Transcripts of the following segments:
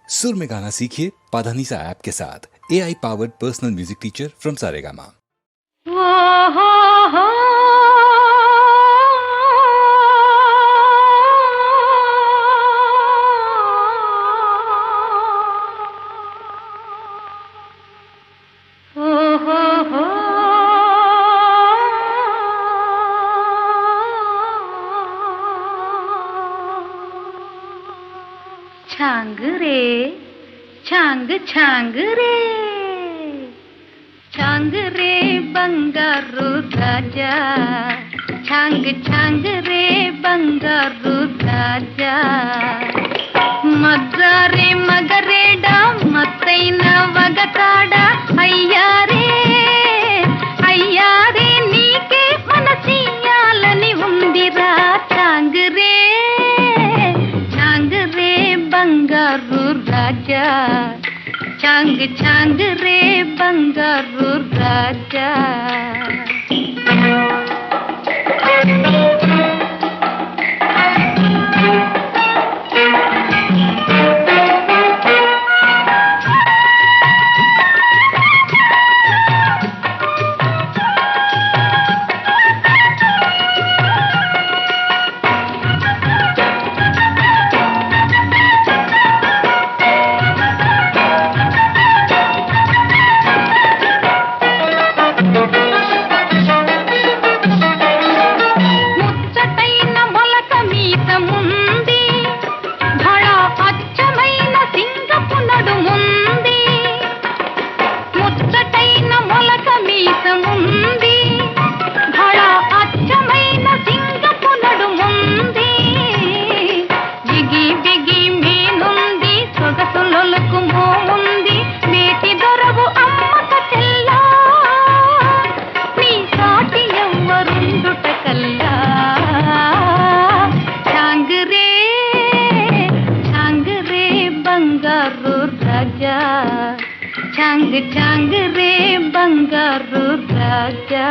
सुर में गाना सीखिए पाधानीसा ऐप के साथ। AI powered personal music teacher from Saregama. छांग रे छांग छांग रे छांग रे बंगारू राजा छांग छांग रे बंगारू राजा मद्दारे मगरेडा मत्तैन वगताड अय्यारे अय्यारे नीके मनसियाలని ఉందిరా छांग रे बंगारू राजा छांग छांग रे बंगारू राजा छांग छांग रे बंगारू राजा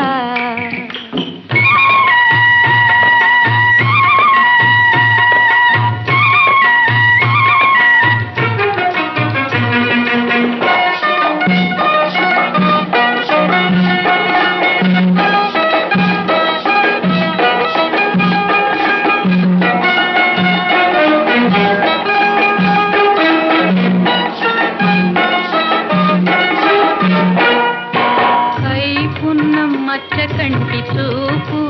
కంటి చూపు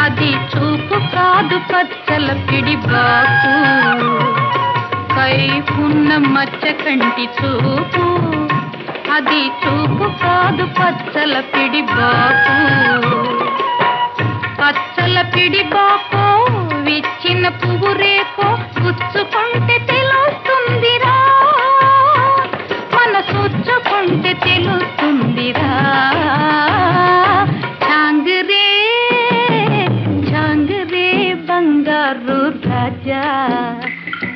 అది చూపు కాదు పచ్చల పిడి బాకు కైపున్న మచ్చ కంటి చూపు అది చూపు కాదు పచ్చల పిడి బాకు పచ్చల పిడి బాకు విచ్చిన పువ్వు రేపో గుచ్చుకుంటే తెలుస్తుందిరా మనసుచ్చుకుంటే తెలుస్తుందిరా बंगारू राजा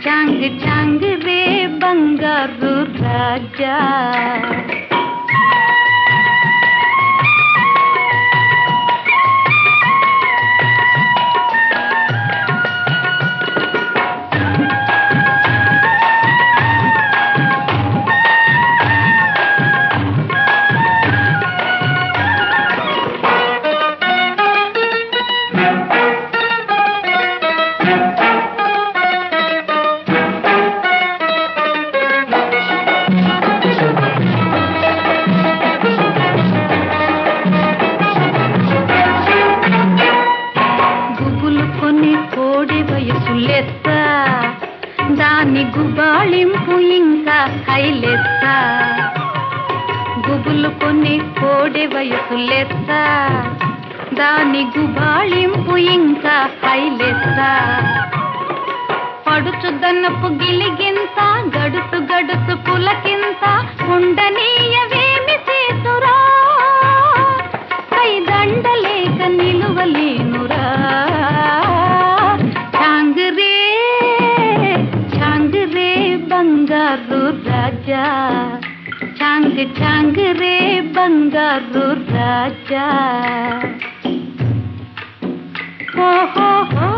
छांग छांग रे बंगारू राजा దాని గుబాళింపు ఇంకా హైలెత్త గుబులు కొన్ని కోడె వయసు లెత్త దాని గుబాళింపు ఇంకా హైలెత్త పడుచు దన్నపు గిలిగింత గడుసు గడుసు పులకింత ఉండనీయవేమి చేతురా కై దండలేక నిలువలేనురా बंगारू राजा छांग छांग रे बंगारू राजा हो